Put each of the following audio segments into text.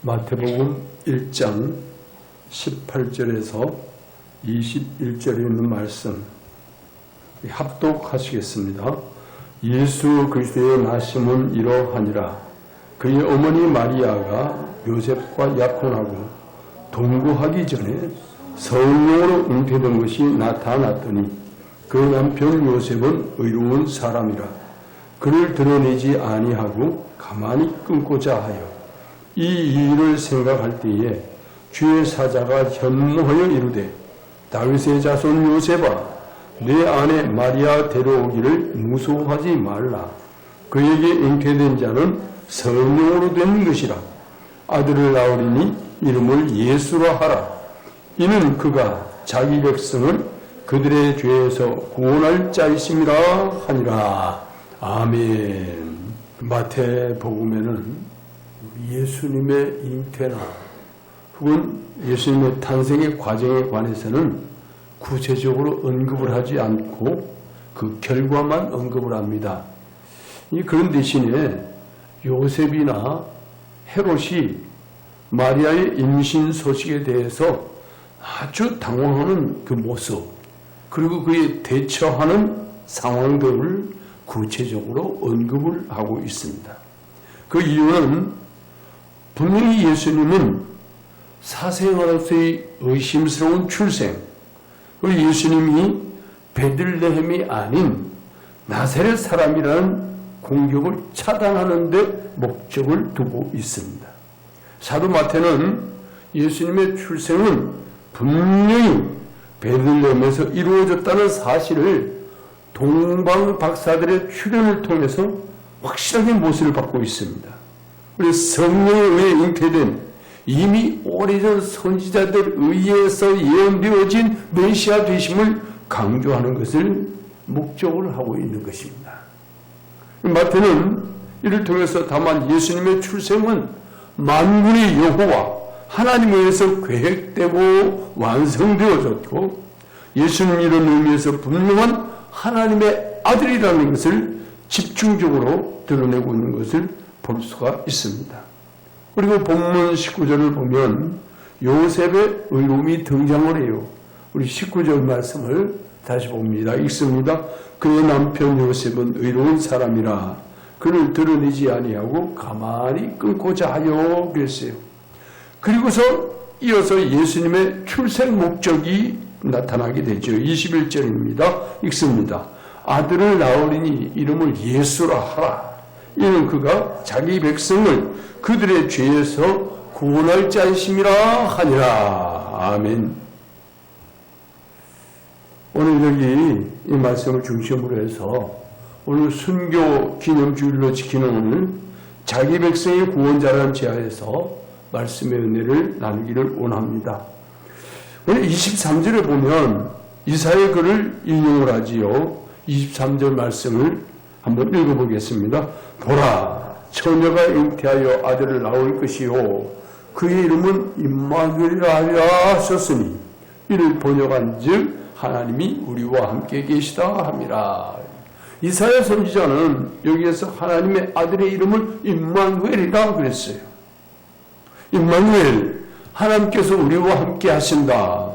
마태복음 1장 18절에서 21절에 있는 말씀 합독하시겠습니다. 예수 그리스도의 나심은 이러하니라. 그의 어머니 마리아가 요셉과 약혼하고 동거하기 전에 성령으로 잉태된 것이 나타났더니 그 남편 요셉은 의로운 사람이라. 그를 드러내지 아니하고 가만히 끊고자 하여 이 일을 생각할 때에 주의 사자가 현모하여 이르되 다윗의 자손 요셉아 내 아내 마리아 데려오기를 무서워하지 말라. 그에게 잉태된 자는 성령으로 된 것이라. 아들을 낳으리니 이름을 예수라 하라. 이는 그가 자기 백성을 그들의 죄에서 구원할 자이심이라 하니라. 아멘. 마태복음에는 예수님의 잉태나 혹은 예수님의 탄생의 과정에 관해서는 구체적으로 언급을 하지 않고 그 결과만 언급을 합니다. 그런 대신에 요셉이나 헤롯이 마리아의 임신 소식에 대해서 아주 당황하는 그 모습, 그리고 그에 대처하는 상황들을 구체적으로 언급을 하고 있습니다. 그 이유는 분명히 예수님은 사생아로서의 의심스러운 출생, 그리고 예수님이 베들레헴이 아닌 나사렛 사람이라는 공격을 차단하는 데 목적을 두고 있습니다. 사도 마태는 예수님의 출생은 분명히 베들레헴에서 이루어졌다는 사실을 동방 박사들의 출현을 통해서 확실하게 모습을 받고 있습니다. 우리 성령에 의해 잉태된 이미 오래전 선지자들 의해서 예언되어진 메시아 되심을 강조하는 것을 목적으로 하고 있는 것입니다. 마태는 이를 통해서 다만 예수님의 출생은 만군의 여호와 하나님에 의해서 계획되고 완성되어졌고 예수님 이런 의미에서 분명한 하나님의 아들이라는 것을 집중적으로 드러내고 있는 것을 볼 수가 있습니다. 그리고 본문 19절을 보면 요셉의 의로움이 등장을 해요. 우리 19절 말씀을 다시 봅니다. 읽습니다. 그의 남편 요셉은 의로운 사람이라 그를 드러내지 아니하고 가만히 끊고자 하여 그랬어요. 그리고서 이어서 예수님의 출생 목적이 나타나게 되죠. 21절입니다. 읽습니다. 아들을 낳으리니 이름을 예수라 하라. 이는 그가 자기 백성을 그들의 죄에서 구원할 자이심이라 하니라. 아멘. 오늘 여기 이 말씀을 중심으로 해서 오늘 순교 기념주일로 지키는 오늘 자기 백성의 구원자라는 제하에서 말씀의 은혜를 나누기를 원합니다. 오늘 23절에 보면 이사야의 글을 인용을 하지요. 23절 말씀을 한번 읽어보겠습니다. 보라, 처녀가 잉태하여 아들을 낳을 것이요 그의 이름은 임마누엘이라 하리라 하셨으니 이를 번역한 즉 하나님이 우리와 함께 계시다 함이라. 이사야 선지자는 여기에서 하나님의 아들의 이름을 임마누엘이라 그랬어요. 임마누엘, 하나님께서 우리와 함께 하신다.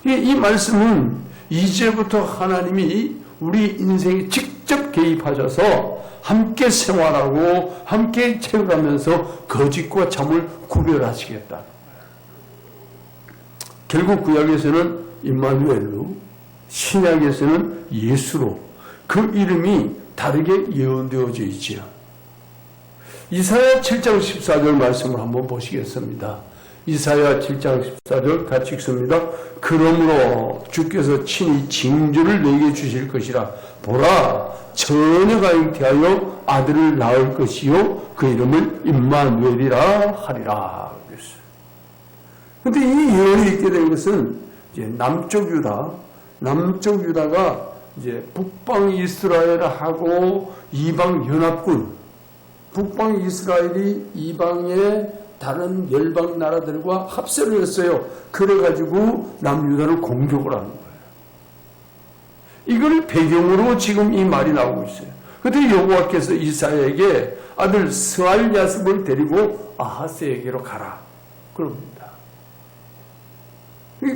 이 말씀은 이제부터 하나님이 우리 인생에 직접 개입하셔서 함께 생활하고 함께 채워가면서 거짓과 참을 구별하시겠다는 거예요. 결국 구약에서는 임마누엘로, 신약에서는 예수로 그 이름이 다르게 예언되어져 있지요. 이사야 7장 14절 말씀을 한번 보시겠습니다. 이사야 7장 14절 같이 읽습니다. 그러므로 주께서 친히 징조를 내게 주실 것이라. 보라, 처녀가 잉태하여 아들을 낳을 것이요 그 이름을 임마누엘이라 하리라. 그런데 이 예언이 있게 된 것은 이제 남쪽 유다가 이제 북방 이스라엘하고 이방 연합군, 북방 이스라엘이 이방의 다른 열방 나라들과 합세를 했어요. 그래가지고 남유다를 공격을 하는 거예요. 이걸 배경으로 지금 이 말이 나오고 있어요. 그때 여호와께서 이사야에게 아들 스알야습을 데리고 아하스에게로 가라 그럽니다.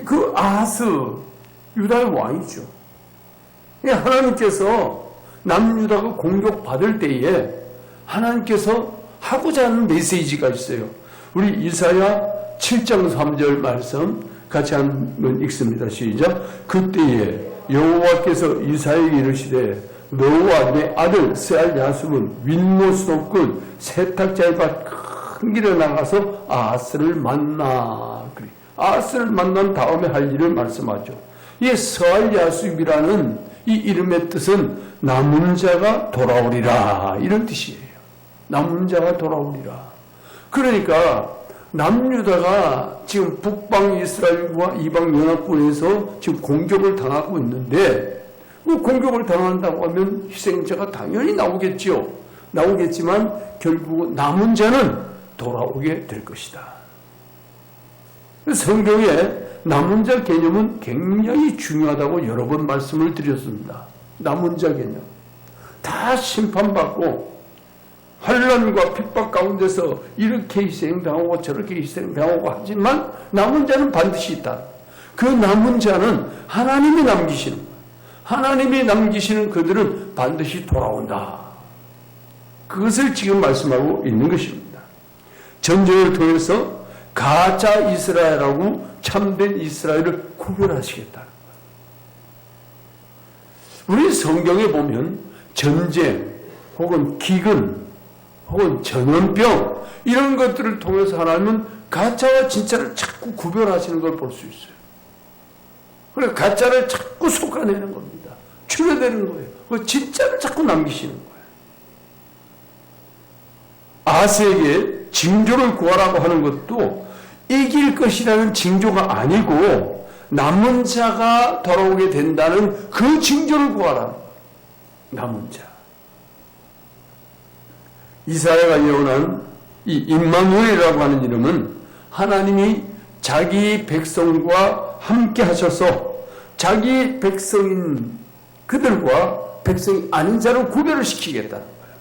그 아하스 유다의 왕이죠. 하나님께서 남유다가 공격받을 때에 하나님께서 하고자 하는 메시지가 있어요. 우리 이사야 7장 3절 말씀 같이 한번 읽습니다. 시작. 그때에 여호와께서 이사야에게 이르시되 너와 내 아들 스알야습은 윗못을 없고 세탁자의 밭 큰 길에 나가서 아하스를 만나. 아하스를 만난 다음에 할 일을 말씀하죠. 이 스알야습이라는 이 이름의 뜻은 남은 자가 돌아오리라 이런 뜻이에요. 남은 자가 돌아오리라. 그러니까 남유다가 지금 북방 이스라엘과 이방 연합군에서 지금 공격을 당하고 있는데 그 공격을 당한다고 하면 희생자가 당연히 나오겠죠. 나오겠지만 결국 남은 자는 돌아오게 될 것이다. 성경에 남은 자 개념은 굉장히 중요하다고 여러 번 말씀을 드렸습니다. 남은 자 개념. 다 심판받고 환난과 핍박 가운데서 이렇게 희생당하고 저렇게 희생당하고 하지만 남은 자는 반드시 있다. 그 남은 자는 하나님이 남기시는 거예요. 하나님이 남기시는 그들은 반드시 돌아온다. 그것을 지금 말씀하고 있는 것입니다. 전쟁을 통해서 가짜 이스라엘하고 참된 이스라엘을 구별하시겠다는 거예요. 우리 성경에 보면 전쟁 혹은 기근 혹은 전염병 이런 것들을 통해서 하나님은 가짜와 진짜를 자꾸 구별하시는 걸 볼 수 있어요. 그래서 가짜를 자꾸 솎아내는 겁니다. 추려내는 거예요. 그 진짜를 자꾸 남기시는 거예요. 아하스에게 징조를 구하라고 하는 것도 이길 것이라는 징조가 아니고 남은 자가 돌아오게 된다는 그 징조를 구하라는 거예요. 남은 자. 이사야가 예언한 이 임마누엘이라고 하는 이름은 하나님이 자기 백성과 함께 하셔서 자기 백성인 그들과 백성이 아닌 자를 구별을 시키겠다는 거예요.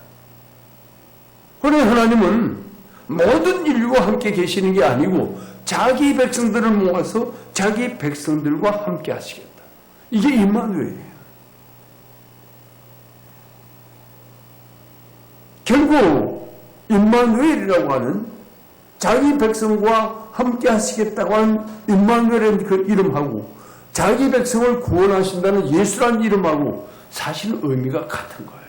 그러니 하나님은 모든 인류와 함께 계시는 게 아니고 자기 백성들을 모아서 자기 백성들과 함께 하시겠다. 이게 임마누엘이에요. 결국 임마누엘이라고 하는 자기 백성과 함께 하시겠다고 하는 임마누엘의 그 이름하고 자기 백성을 구원하신다는 예수라는 이름하고 사실 의미가 같은 거예요.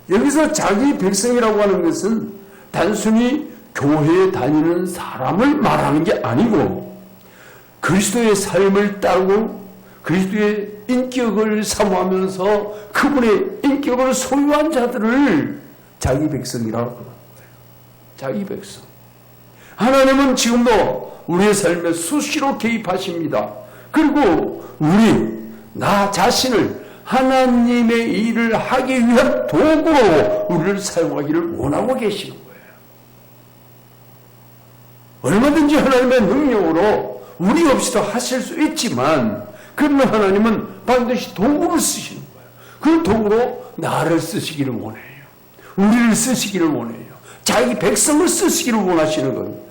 여기서 자기 백성이라고 하는 것은 단순히 교회에 다니는 사람을 말하는 게 아니고 그리스도의 삶을 따르고 그리스도의 인격을 사모하면서 그분의 인격을 소유한 자들을 자기 백성이라고 하는 거예요. 자기 백성. 하나님은 지금도 우리의 삶에 수시로 개입하십니다. 그리고 나 자신을 하나님의 일을 하기 위한 도구로 우리를 사용하기를 원하고 계시는 거예요. 얼마든지 하나님의 능력으로 우리 없이도 하실 수 있지만 그러나 하나님은 반드시 도구를 쓰시는 거예요. 그 도구로 나를 쓰시기를 원해요. 우리를 쓰시기를 원해요. 자기 백성을 쓰시기를 원하시는 겁니다.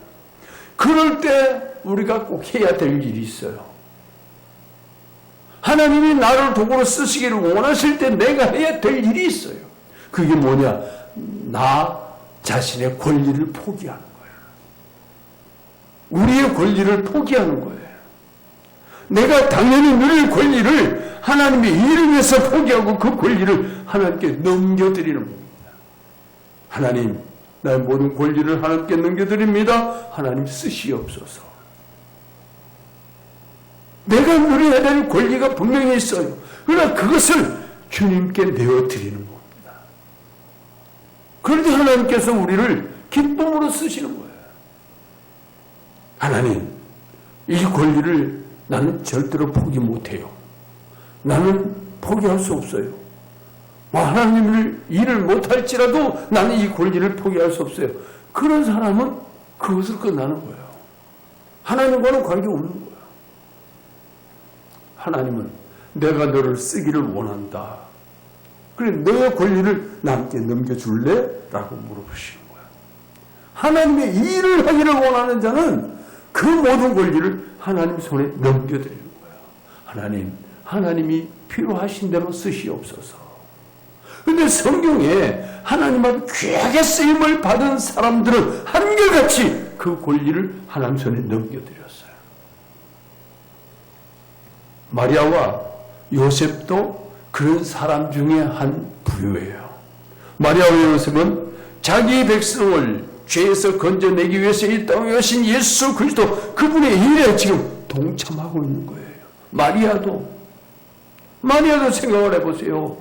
그럴 때 우리가 꼭 해야 될 일이 있어요. 하나님이 나를 도구로 쓰시기를 원하실 때 내가 해야 될 일이 있어요. 그게 뭐냐? 나 자신의 권리를 포기하는 거예요. 우리의 권리를 포기하는 거예요. 내가 당연히 누릴 권리를 하나님의 일을 위해서 포기하고 그 권리를 하나님께 넘겨드리는 겁니다. 하나님, 나의 모든 권리를 하나님께 넘겨드립니다. 하나님 쓰시옵소서. 내가 누려야 될 권리가 분명히 있어요. 그러나 그것을 주님께 내어드리는 겁니다. 그런데 하나님께서 우리를 기쁨으로 쓰시는 거예요. 하나님, 이 권리를 나는 절대로 포기 못해요. 나는 포기할 수 없어요. 하나님을 일을 못할지라도 나는 이 권리를 포기할 수 없어요. 그런 사람은 그것을 끝나는 거예요. 하나님과는 관계없는 거예요. 하나님은 내가 너를 쓰기를 원한다. 그래, 너의 권리를 남께 넘겨줄래? 라고 물어보시는 거야. 하나님의 일을 하기를 원하는 자는 그 모든 권리를 하나님 손에 넘겨드리는 거야. 하나님이 필요하신 대로 쓰시옵소서. 근데 성경에 하나님 앞에 귀하게 쓰임을 받은 사람들은 한결같이 그 권리를 하나님 손에 넘겨드렸어요. 마리아와 요셉도 그런 사람 중에 한 부류예요. 마리아와 요셉은 자기 백성을 죄에서 건져내기 위해서 이 땅에 오신 예수 그리스도 그분의 일에 지금 동참하고 있는 거예요. 마리아도 생각을 해보세요.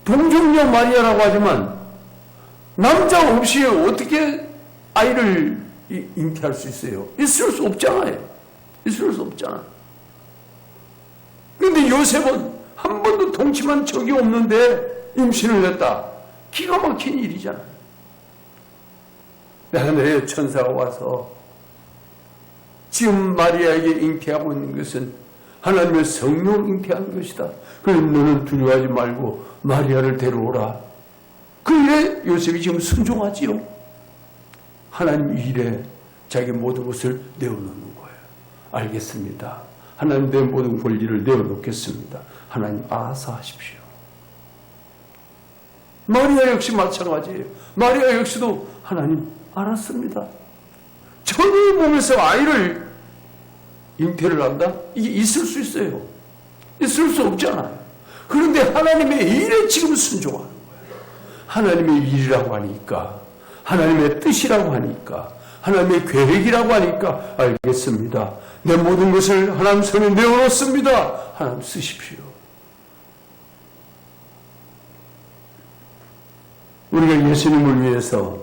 동정녀 마리아라고 하지만 남자 없이 어떻게 아이를 잉태할 수 있어요? 있을 수 없잖아요. 있을 수 없잖아. 그런데 요셉은 한 번도 동침한 적이 없는데 임신을 했다. 기가 막힌 일이잖아요. 하늘의 천사가 와서 지금 마리아에게 잉태하고 있는 것은 하나님의 성령을 잉태한 것이다. 그래서 너는 두려워하지 말고 마리아를 데려오라. 그 일에 요셉이 지금 순종하지요. 하나님 일에 자기 모든 것을 내어놓는 거예요. 알겠습니다. 하나님 내 모든 권리를 내어놓겠습니다. 하나님 알아서 하십시오. 마리아 역시 마찬가지예요. 마리아 역시도 하나님 알았습니다. 저의 몸에서 아이를 잉태를 한다? 이게 있을 수 있어요. 있을 수 없잖아요. 그런데 하나님의 일에 지금 순종하는 거예요. 하나님의 일이라고 하니까, 하나님의 뜻이라고 하니까, 하나님의 계획이라고 하니까 알겠습니다. 내 모든 것을 하나님 손에 내어놓습니다. 하나님 쓰십시오. 우리가 예수님을 위해서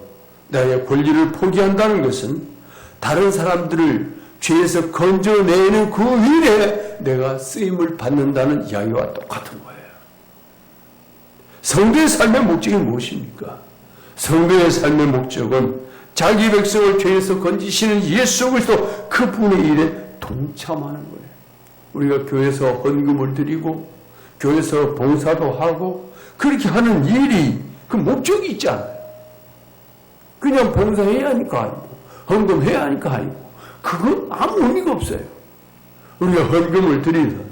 나의 권리를 포기한다는 것은 다른 사람들을 죄에서 건져내는 그 일에 내가 쓰임을 받는다는 이야기와 똑같은 거예요. 성도의 삶의 목적이 무엇입니까? 성도의 삶의 목적은 자기 백성을 죄에서 건지시는 예수 그리스도 그분의 일에 동참하는 거예요. 우리가 교회에서 헌금을 드리고 교회에서 봉사도 하고 그렇게 하는 일이 그 목적이 있지 않아요. 그냥 봉사해야 하니까 아니고 헌금해야 하니까 아니고 그건 아무 의미가 없어요. 우리가 헌금을 드리든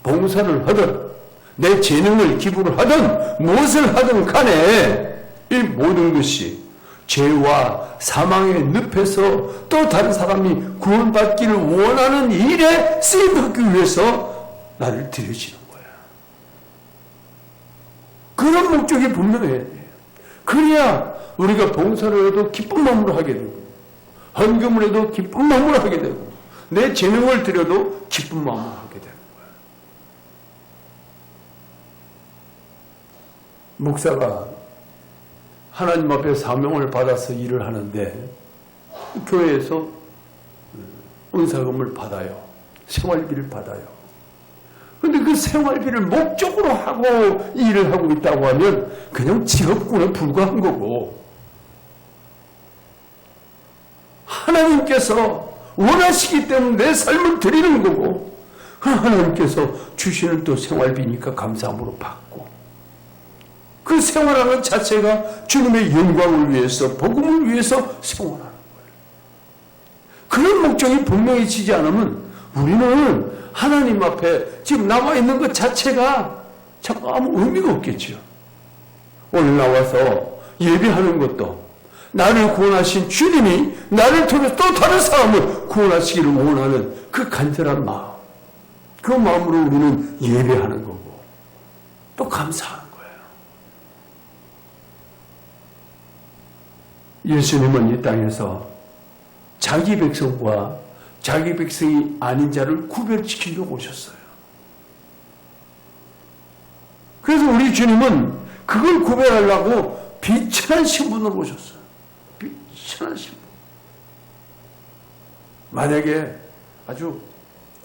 봉사를 하든 내 재능을 기부를 하든 무엇을 하든 간에 이 모든 것이 죄와 사망의 늪에서 또 다른 사람이 구원받기를 원하는 일에 쓰임받기 위해서 나를 들여지는 거야. 그런 목적이 분명해야 돼요. 그래야 우리가 봉사를 해도 기쁜 마음으로 하게 되고 헌금을 해도 기쁜 마음으로 하게 되고 내 재능을 들여도 기쁜 마음으로 하게 되는 거야. 목사가 하나님 앞에 사명을 받아서 일을 하는데 교회에서 은사금을 받아요. 생활비를 받아요. 그런데 그 생활비를 목적으로 하고 일을 하고 있다고 하면 그냥 직업군에 불과한 거고 하나님께서 원하시기 때문에 내 삶을 드리는 거고 하나님께서 주시는 또 생활비니까 감사함으로 받고 그 생활하는 자체가 주님의 영광을 위해서 복음을 위해서 생활하는 거예요. 그런 목적이 분명히 지지 않으면 우리는 하나님 앞에 지금 나와 있는 것 자체가 참 아무 의미가 없겠죠. 오늘 나와서 예배하는 것도 나를 구원하신 주님이 나를 통해서 또 다른 사람을 구원하시기를 원하는 그 간절한 마음, 그 마음으로 우리는 예배하는 거고 또 감사하는 거예요. 예수님은 이 땅에서 자기 백성과 자기 백성이 아닌 자를 구별시키려고 오셨어요. 그래서 우리 주님은 그걸 구별하려고 비천한 신분으로 오셨어요. 비천한 신분. 만약에 아주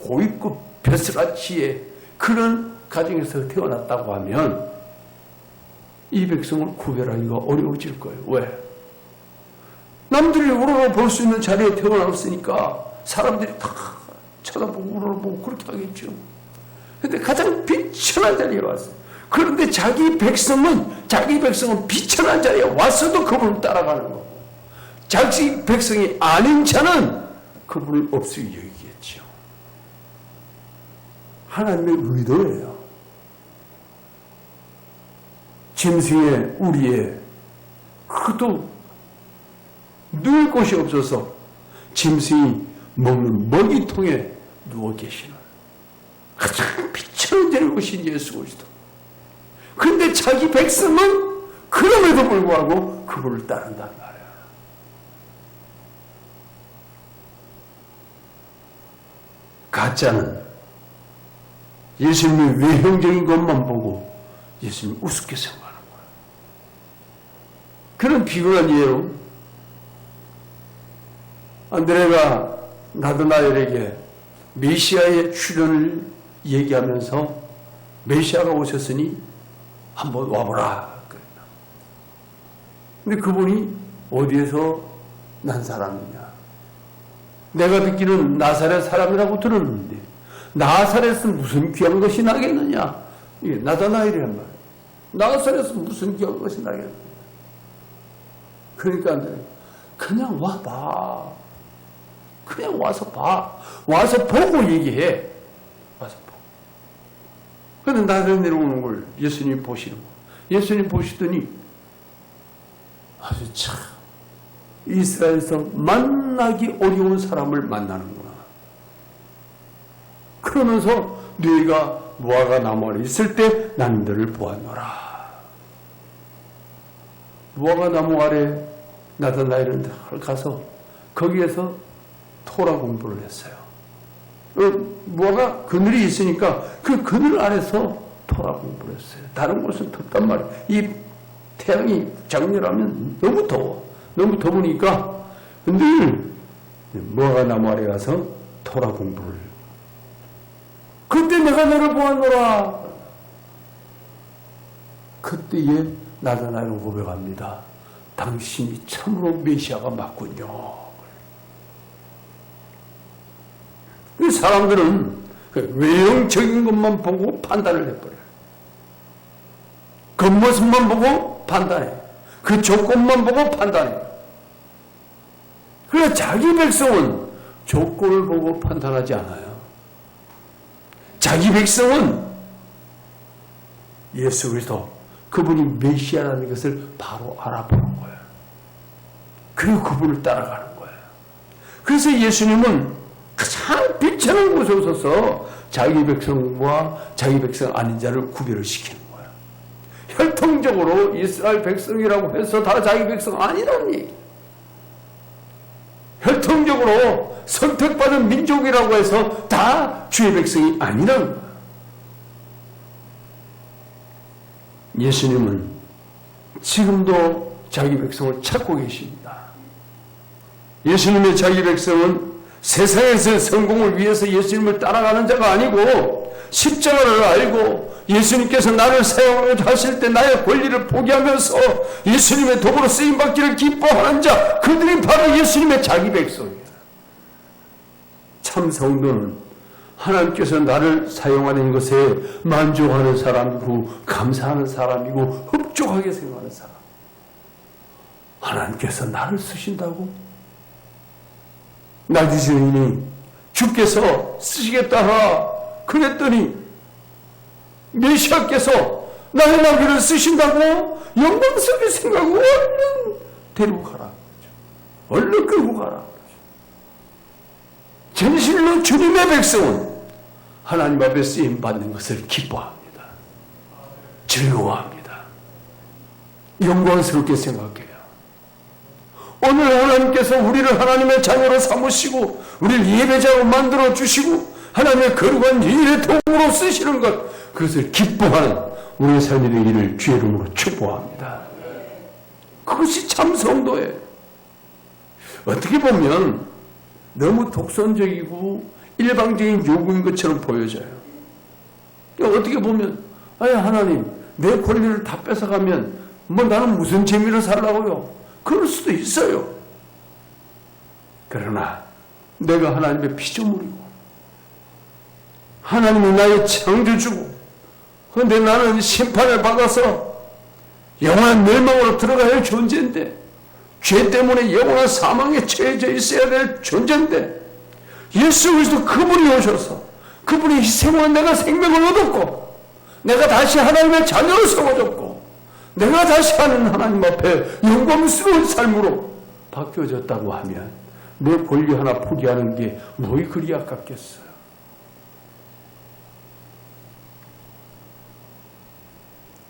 고위급 벼슬아치의 그런 가정에서 태어났다고 하면 이 백성을 구별하기가 어려워질 거예요. 왜? 남들이 우러러 볼 수 있는 자리에 태어났으니까 사람들이 다 쳐다보고 우러러보고 그렇게 하겠죠. 근데 가장 비천한 자리에 왔어요. 그런데 자기 백성은 비천한 자리에 왔어도 그분을 따라가는 거고, 자기 백성이 아닌 자는 그분을 없이 여기겠죠. 하나님의 의도예요. 짐승의 우리의 그도 누울 곳이 없어서 짐승이 먹는 먹이통에 누워 계시는 가장 비천한 자리에 오신 예수 그리스도. 그런데 자기 백성은 그럼에도 불구하고 그분을 따른단 말이에요. 가짜는 예수님의 외형적인 것만 보고 예수님 우습게 생각하는 거예요. 그런 비굴한 예로 안드레가 나드나엘에게 메시아의 출현을 얘기하면서 메시아가 오셨으니 한번 와보라 그랬다. 근데 그분이 어디에서 난 사람이냐? 내가 듣기는 나사렛 사람이라고 들었는데 나사렛은 무슨 귀한 것이 나겠느냐? 이게 나다나엘이란 말이에요. 나사렛은 무슨 귀한 것이 나겠느냐? 그러니까 그냥 와봐. 그냥 와서 봐. 와서 보고 얘기해. 와서 보고. 그런데 나사렛 내려오는 걸 예수님이 보시는 거예요. 예수님 보시더니 아주 참 이스라엘에서 만나기 어려운 사람을 만나는구나. 그러면서 너희가 무화과 나무 아래 있을 때 나는 너를 보았노라. 무화과 나무 아래 나다나엘은 가서 거기에서 토라 공부를 했어요. 무화과 그늘이 있으니까 그 그늘 아래서 토라 공부를 했어요. 다른 곳은 덥단 말이에요. 이 태양이 장렬하면 너무 더워. 너무 더우니까 늘 무화과 나무 아래 가서 토라 공부를. 그때 내가 너를 보았노라. 그때에 나다나엘은 고백합니다. 당신이 참으로 메시아가 맞군요. 그 사람들은 외형적인 것만 보고 판단을 해버려요. 겉모습만 보고 판단해요. 그 조건만 보고 판단해요. 그러나 자기 백성은 조건을 보고 판단하지 않아요. 자기 백성은 예수 그리스도 그분이 메시아라는 것을 바로 알아보는 거예요. 그리고 그분을 따라가는 거예요. 그래서 예수님은 가장 비천한 곳에 오셔서 자기 백성과 자기 백성 아닌 자를 구별을 시키는 거예요. 혈통적으로 이스라엘 백성이라고 해서 다 자기 백성 아니라는 얘기. 혈통적으로 선택받은 민족이라고 해서 다 주의 백성이 아니라는 거예요. 예수님은 지금도 자기 백성을 찾고 계십니다. 예수님의 자기 백성은 세상에서의 성공을 위해서 예수님을 따라가는 자가 아니고 십자가를 알고 예수님께서 나를 사용하고자 하실 때 나의 권리를 포기하면서 예수님의 도구로 쓰임받기를 기뻐하는 자, 그들이 바로 예수님의 자기 백성이에요. 참 성도는 하나님께서 나를 사용하는 것에 만족하는 사람이고 감사하는 사람이고 흡족하게 생각하는 사람. 하나님께서 나를 쓰신다고? 나디스인이 주께서 쓰시겠다 하라 그랬더니 메시아께서 나의 나귀를 쓰신다고 영광스럽게 생각하고 얼른 데리고 가라. 얼른 끌고 가라. 진실로 주님의 백성은 하나님 앞에 쓰임 받는 것을 기뻐합니다. 즐거워합니다. 영광스럽게 생각해요. 오늘 하나님께서 우리를 하나님의 자녀로 삼으시고 우리를 예배자로 만들어 주시고 하나님의 거룩한 일의 도구로 쓰시는 것, 그것을 기뻐하는 우리의 삶의 일을 주의 이름으로 축복합니다. 그것이 참 성도예요. 어떻게 보면 너무 독선적이고 일방적인 요구인 것처럼 보여져요. 어떻게 보면 하나님 내 권리를 다 뺏어가면 나는 무슨 재미로 살라고요? 그럴 수도 있어요. 그러나 내가 하나님의 피조물이고 하나님이 나의 창조주고, 그런데 나는 심판을 받아서 영원한 멸망으로 들어가야 할 존재인데, 죄 때문에 영원한 사망에 처해져 있어야 될 존재인데, 예수 그리스도 그분이 오셔서 그분이 희생으로 내가 생명을 얻었고, 내가 다시 하나님의 자녀로 세워졌고, 내가 다시 하는 하나님 앞에 영광스러운 삶으로 바뀌어졌다고 하면 내 권리 하나 포기하는 게 뭐이 그리 아깝겠어요.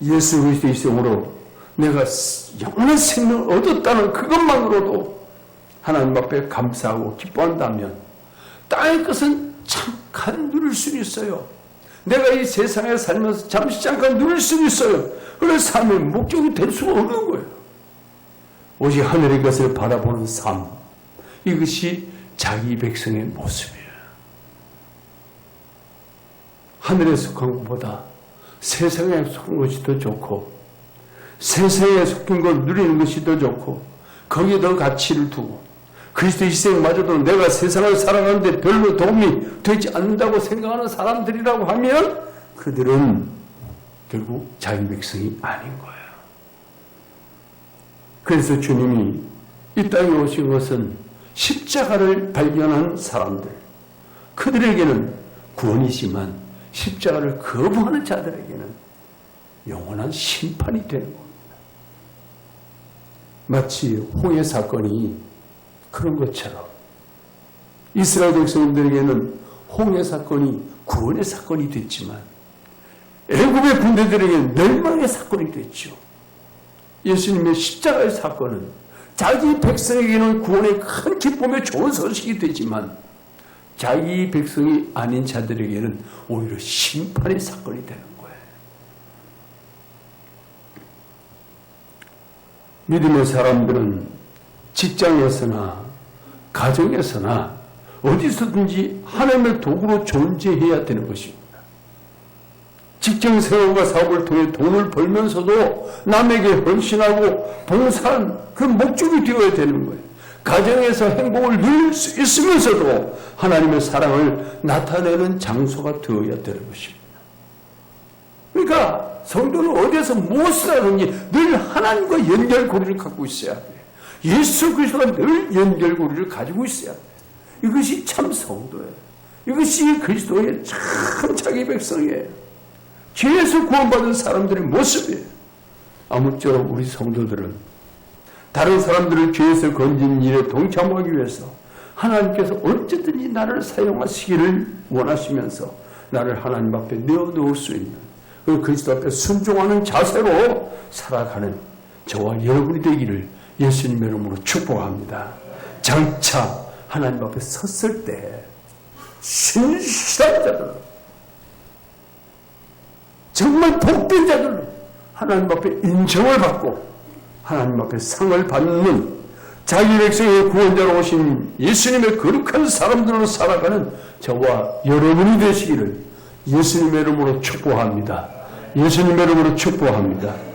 예수 그리스도의 희생으로 내가 영원한 생명을 얻었다는 그것만으로도 하나님 앞에 감사하고 기뻐한다면 땅의 것은 잠깐 누릴 수 있어요. 내가 이 세상에 살면서 잠시 잠깐 누릴 수 있어요. 그래서 삶의 목적이 될 수가 없는 거예요. 오직 하늘의 것을 바라보는 삶, 이것이 자기 백성의 모습이에요. 하늘에 속한 것보다 세상에 속한 것이 더 좋고, 세상에 속한 걸 누리는 것이 더 좋고, 거기에 더 가치를 두고, 그리스도의 희생마저도 내가 세상을 살아가는데 별로 도움이 되지 않는다고 생각하는 사람들이라고 하면 그들은 결국 자기 백성이 아닌 거예요. 그래서 주님이 이 땅에 오신 것은 십자가를 발견한 사람들, 그들에게는 구원이지만 십자가를 거부하는 자들에게는 영원한 심판이 되는 겁니다. 마치 홍해 사건이 그런 것처럼 이스라엘 백성들에게는 홍해 사건이 구원의 사건이 됐지만 애굽의 군대들에게는 멸망의 사건이 됐죠. 예수님의 십자가의 사건은 자기 백성에게는 구원의 큰 기쁨의 좋은 소식이 되지만 자기 백성이 아닌 자들에게는 오히려 심판의 사건이 되는 거예요. 믿음의 사람들은 직장에서나 가정에서나 어디서든지 하나님의 도구로 존재해야 되는 것입니다. 직장 생활과 사업을 통해 돈을 벌면서도 남에게 헌신하고 봉사한 그 목적이 되어야 되는 거예요. 가정에서 행복을 누릴 수 있으면서도 하나님의 사랑을 나타내는 장소가 되어야 되는 것입니다. 그러니까 성도는 어디에서 무엇을 하든지 늘 하나님과 연결고리를 갖고 있어야 돼요. 예수 그리스도가 늘 연결고리를 가지고 있어야 돼요. 이것이 참 성도예요. 이것이 그리스도의 참 자기 백성이에요. 죄에서 구원받은 사람들의 모습이에요. 아무쪼록 우리 성도들은 다른 사람들을 죄에서 건지는 일에 동참하기 위해서 하나님께서 언제든지 나를 사용하시기를 원하시면서 나를 하나님 앞에 내어놓을 수 있는 그 그리스도 앞에 순종하는 자세로 살아가는 저와 여러분이 되기를 예수님의 이름으로 축복합니다. 장차 하나님 앞에 섰을 때 신실한 자들로, 정말 복된 자들로 하나님 앞에 인정을 받고 하나님 앞에 상을 받는 자기 백성의 구원자로 오신 예수님의 거룩한 사람들로 살아가는 저와 여러분이 되시기를 예수님의 이름으로 축복합니다. 예수님의 이름으로 축복합니다.